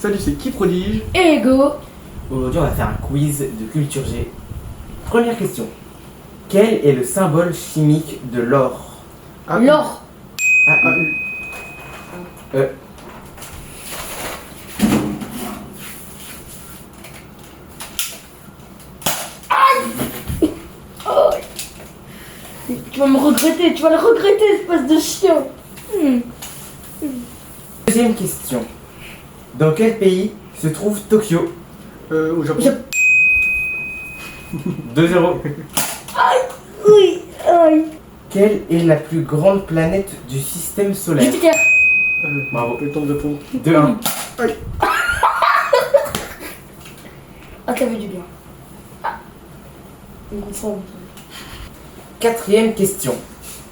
Salut, c'est Qui Prodige. Ego. Aujourd'hui, on va faire un quiz de culture G. Première question. Quel est le symbole chimique de l'or? L'or. Oh. Tu vas me regretter, tu vas le regretter, espèce de chien. Deuxième question. Dans quel pays se trouve Tokyo? Au Japon. 2-0. Oui, aïe. Quelle est la plus grande planète du système solaire? Jupiter. Bravo. Le temps de répondre. 2-1. Ah, ça veut du bien. Ah. On confond. Quatrième question.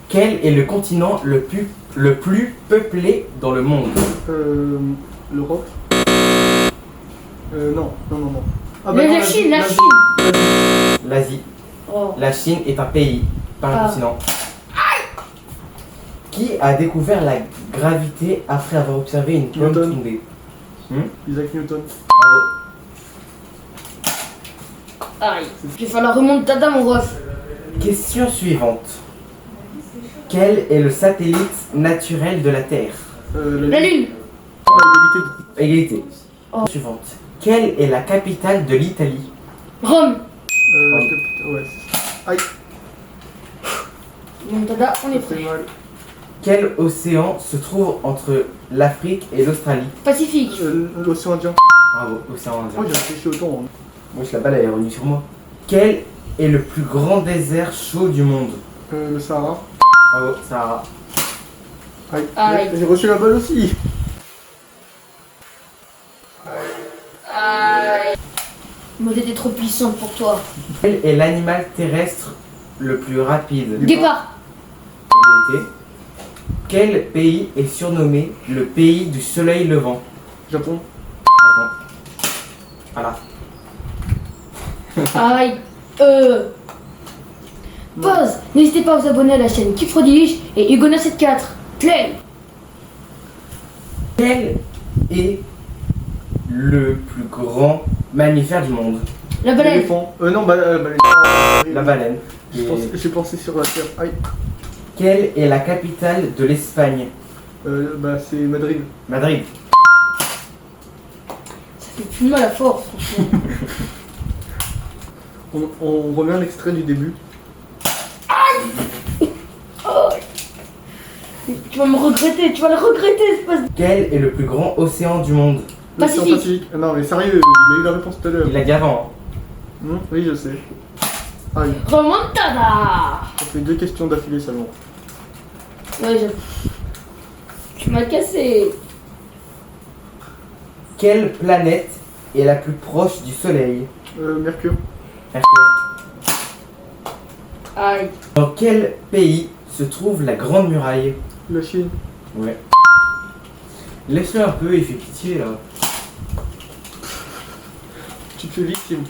Quel est le continent le plus peuplé dans le monde? L'Europe. Non. Ah, La Chine, la Chine. L'Asie. Oh. La Chine est un pays, pas un Ah. continent. Qui a découvert la gravité après avoir observé une pomme Newton. tomber? Isaac Newton. Bravo. Aïe. Je vais faire la remontada, mon ref. Question suivante. Quel est le satellite naturel de la Terre? La Lune. Égalité. Oh. Suivante. Quelle est la capitale de l'Italie? Rome. Ouais. Aïe, Remontada, on est ça prêt. fait mal. Quel océan se trouve entre l'Afrique et l'Australie? Pacifique. L'océan Indien. Bravo, océan Moi, Indien. j'ai réfléchi au temps. Moi, la balle elle est revenue sur moi. Quel est le plus grand désert chaud du monde? Le Sahara. Bravo, Sahara. Aïe. Aïe. J'ai reçu la balle aussi. Moi, j'étais trop puissante pour toi. Quel est l'animal terrestre le plus rapide? Départ. Égalité. Quel pays est surnommé le pays du soleil levant? Japon. Japon. Voilà. Aïe. Pause. N'hésitez pas à vous abonner à la chaîne Qui Prodige et Hugo974. Play. Quel est le plus grand mammifère du monde? La baleine. Éléphant. Non, baleine. La baleine. J'ai pensé sur la terre. Aïe. Quelle est la capitale de l'Espagne? C'est Madrid. Madrid. Ça fait plus mal à force, franchement. On remet un extrait du début. Oh. Tu vas me regretter, tu vas le regretter, espèce de... Quel est le plus grand océan du monde? L'océan Pacifique. Non, mais sérieux, il a eu la réponse tout à l'heure. Il l'a dit avant. Oui, je sais. Aïe. Remontada. Ça fait 2 questions d'affilée seulement. Ouais, tu m'as cassé. Quelle planète est la plus proche du Soleil? Mercure. Mercure. Aïe. Dans quel pays se trouve la Grande Muraille? La Chine. Ouais. Laisse-le un peu, il fait pitié là. Tu te fais victime.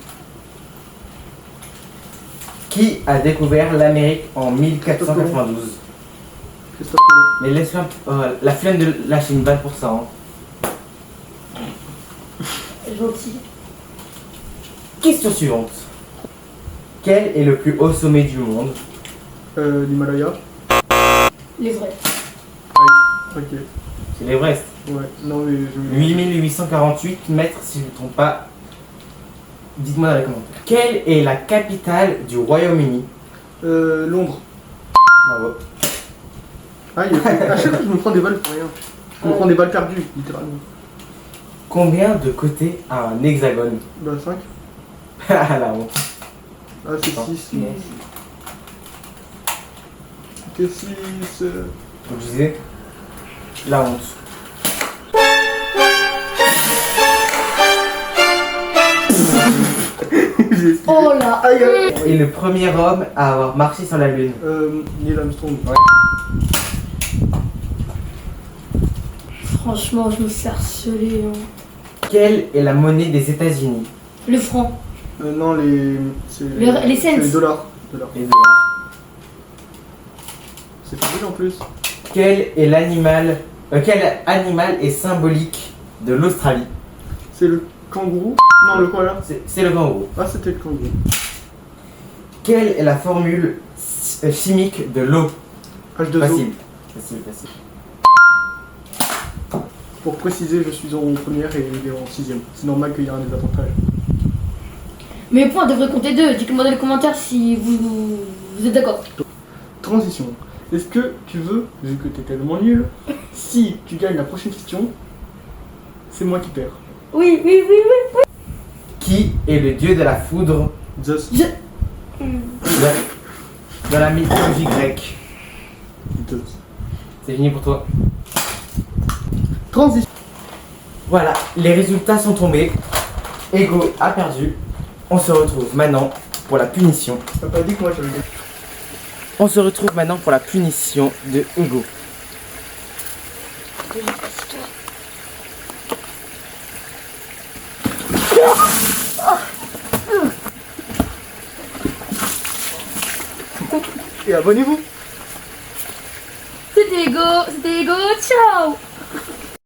Qui a découvert l'Amérique en 1492? Christophe Colomb. Mais laisse-le un peu. La flemme de lâcher une balle pour ça. Hein. Gentil. Question suivante. Quel est le plus haut sommet du monde? L'Himalaya. Les vrais. Aïe. Ok. C'est l'Everest. Ouais. Non, mais je. 8848 mètres si je ne me trompe pas. Dites-moi dans les commentaires. Quelle est la capitale du Royaume-Uni? Londres. Bravo. Aïe. À chaque fois, je me prends des balles pour rien. Je me prends des balles perdues, littéralement. Combien de côtés a un hexagone? 5. Ah la honte. Ah, c'est 6. Non. Ok, 6. Donc je disais, la honte. Oh là. Aïe, aïe. Et le premier homme à avoir marché sur la Lune? Neil Armstrong. Ouais. Franchement, je me fais harceler. Hein. Quelle est la monnaie des États-Unis? Le franc. Non, les. Les cents. C'est les dollars. Les dollars. C'est facile en plus. Quel animal est symbolique de l'Australie? C'est le kangourou. Non, le quoi là? C'est le kangourou. Ah, c'était le kangourou. Quelle est la formule chimique de l'eau? H2O. Facile. Facile. Pour préciser, je suis en première et il est en sixième. C'est normal qu'il y ait un désavantage. Mais les points devraient compter 2. Dites-moi dans les commentaires si vous êtes d'accord. Transition. Est-ce que tu veux, vu que t'es tellement nul, si tu gagnes la prochaine question, c'est moi qui perds. Oui. Qui est le dieu de la foudre Zeus. dans la mythologie grecque? Zeus. C'est fini pour toi. Transition. Voilà, les résultats sont tombés. Ego a perdu. On se retrouve maintenant pour la punition. T'as pas dit que moi j'avais gagné. On se retrouve maintenant pour la punition de Ego. Et abonnez-vous. C'était Ego. Ciao.